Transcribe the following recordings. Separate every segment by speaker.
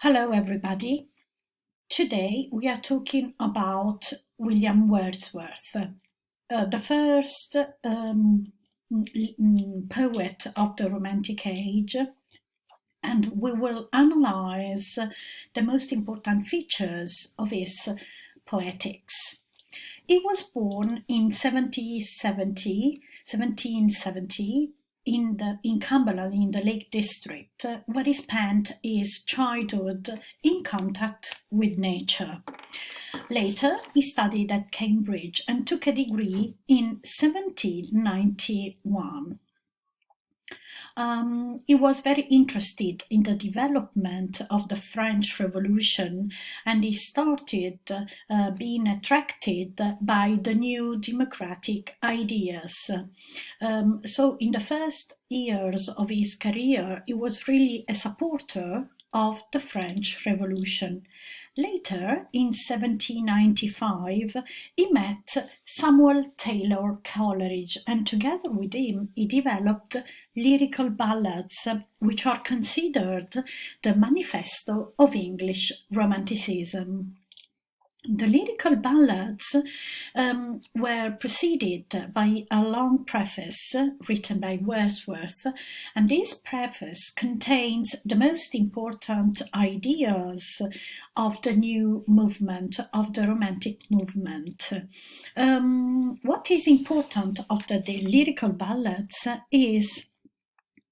Speaker 1: Hello, everybody. Today we are talking about William Wordsworth, the first poet of the Romantic Age, and we will analyze the most important features of his poetics. He was born in 1770 in Cumberland, in the Lake District, where he spent his childhood in contact with nature. Later, he studied at Cambridge and took a degree in 1791. He was very interested in the development of the French Revolution, and he started being attracted by the new democratic ideas. So in the first years of his career, he was really a supporter of the French Revolution. Later, in 1795, he met Samuel Taylor Coleridge, and together with him, he developed lyrical ballads, which are considered the manifesto of English Romanticism. The lyrical ballads were preceded by a long preface written by Wordsworth, and this preface contains the most important ideas of the new movement, of the Romantic movement. What is important of the lyrical ballads is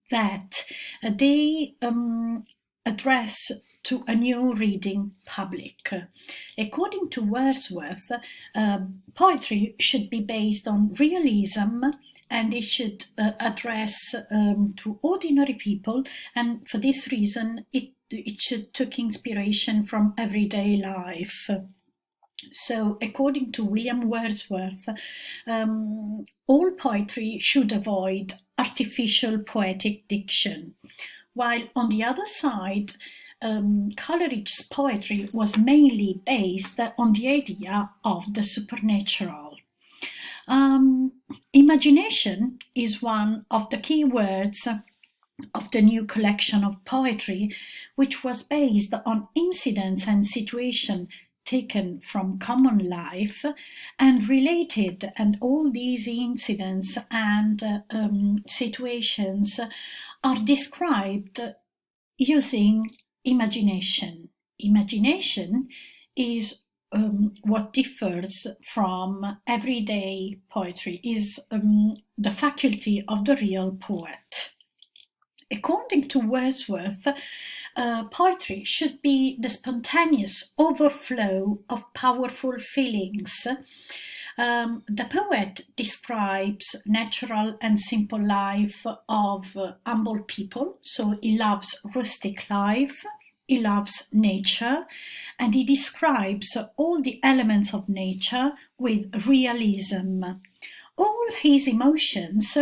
Speaker 1: that they address to a new reading public. According to Wordsworth, poetry should be based on realism, and it should address to ordinary people, and for this reason it should take inspiration from everyday life. So, according to William Wordsworth, all poetry should avoid artificial poetic diction, while on the other side, Coleridge's poetry was mainly based on the idea of the supernatural. Imagination is one of the key words of the new collection of poetry, which was based on incidents and situations taken from common life and related, and all these incidents and situations are described using imagination. Imagination is what differs from everyday poetry, is the faculty of the real poet. According to Wordsworth, poetry should be the spontaneous overflow of powerful feelings. The poet describes natural and simple life of humble people, so he loves rustic life, he loves nature, and he describes all the elements of nature with realism. All his emotions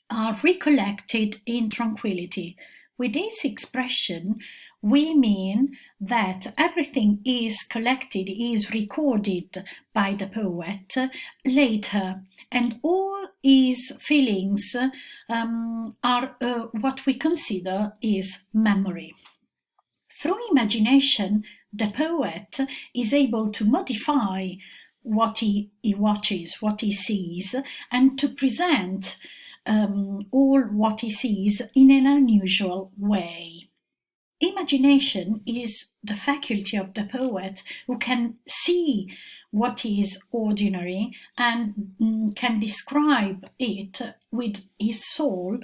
Speaker 1: are recollected in tranquility. With this expression, we mean that everything is collected, is recorded by the poet later, and all his feelings are what we consider is memory. Through imagination, the poet is able to modify what he watches, what he sees, and to present all what he sees in an unusual way. Imagination is the faculty of the poet who can see what is ordinary and can describe it with his soul,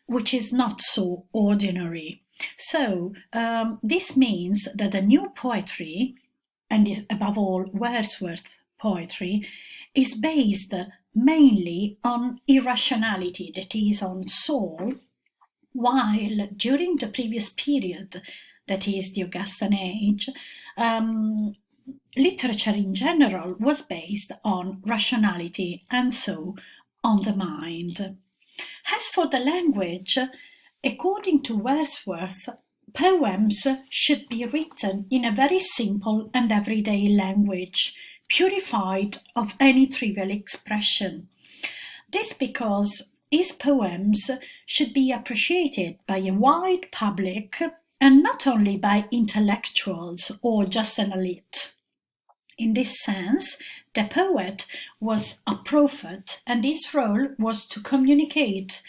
Speaker 1: which is not so ordinary. So this means that the new poetry, and is above all Wordsworth poetry, is based mainly on irrationality, that is, on soul, while during the previous period, that is the Augustan Age, literature in general was based on rationality and so on the mind. As for the language, according to Wordsworth, poems should be written in a very simple and everyday language, purified of any trivial expression. This because his poems should be appreciated by a wide public and not only by intellectuals or just an elite. In this sense, the poet was a prophet, and his role was to communicate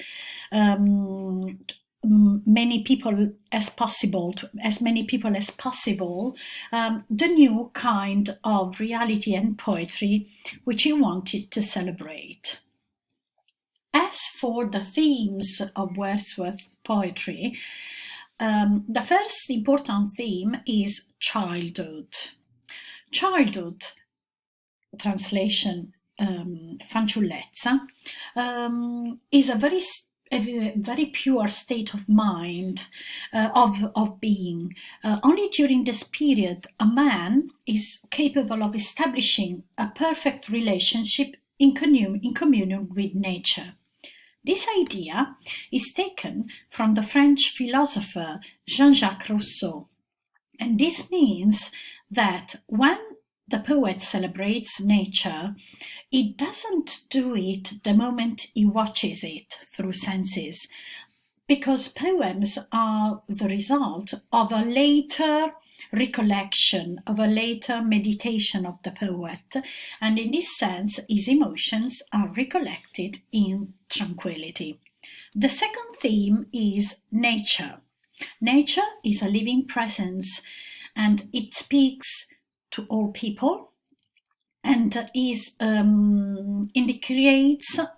Speaker 1: many people as possible, to as many people as possible, the new kind of reality and poetry which he wanted to celebrate. As for the themes of Wordsworth poetry, the first important theme is childhood. Childhood, translation fanciullezza, is a very pure state of mind, of being. Only during this period a man is capable of establishing a perfect relationship in communion with nature. This idea is taken from the French philosopher Jean-Jacques Rousseau, and this means that when the poet celebrates nature, he doesn't do it the moment he watches it through senses, because poems are the result of a later recollection, of a later meditation of the poet, and in this sense his emotions are recollected in tranquility. The second theme is nature. Nature is a living presence, and it speaks to all people, and creates an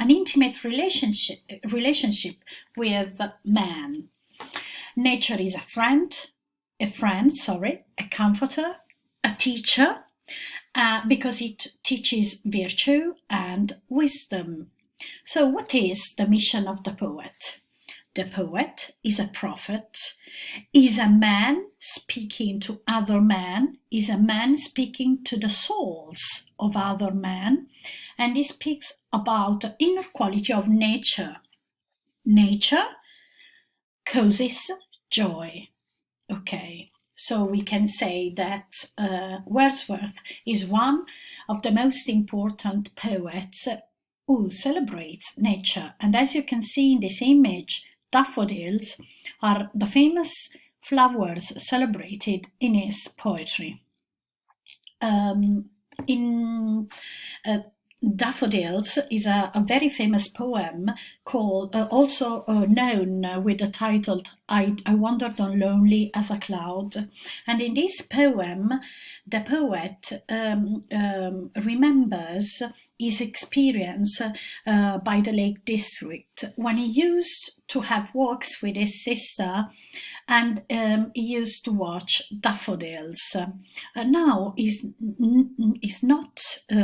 Speaker 1: intimate relationship with man. Nature is a comforter, a teacher, because it teaches virtue and wisdom. So what is the mission of the poet? The poet is a prophet, is a man speaking to other men, is a man speaking to the souls of other men, and he speaks about the inner quality of nature. Nature causes joy. Okay, so we can say that Wordsworth is one of the most important poets who celebrates nature. And as you can see in this image, daffodils are the famous flowers celebrated in his poetry. Daffodils is a very famous poem called, also known with the title I Wandered on Lonely as a Cloud. And in this poem, the poet remembers his experience by the Lake District when he used to have walks with his sister, and he used to watch daffodils. Now he's not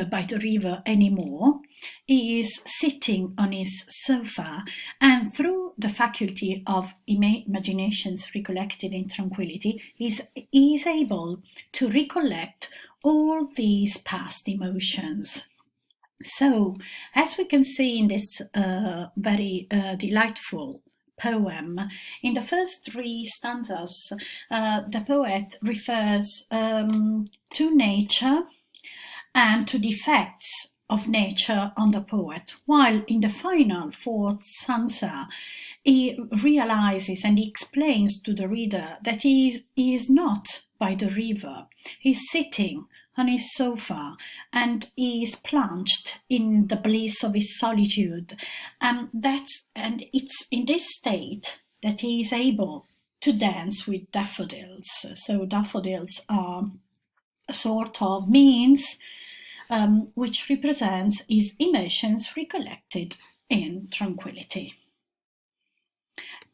Speaker 1: by the river anymore. He is sitting on his sofa, and through the faculty of imaginations recollected in tranquility, he is able to recollect all these past emotions. So, as we can see in this very delightful poem, in the first three stanzas, the poet refers to nature and to the effects of nature on the poet, while in the final fourth stanza, he realizes and he explains to the reader that he is not by the river. He's sitting on his sofa, and he is plunged in the bliss of his solitude. And it's in this state that he is able to dance with daffodils. So daffodils are a sort of means which represents his emotions recollected in tranquility.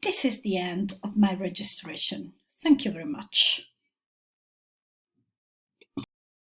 Speaker 1: This is the end of my registration. Thank you very much.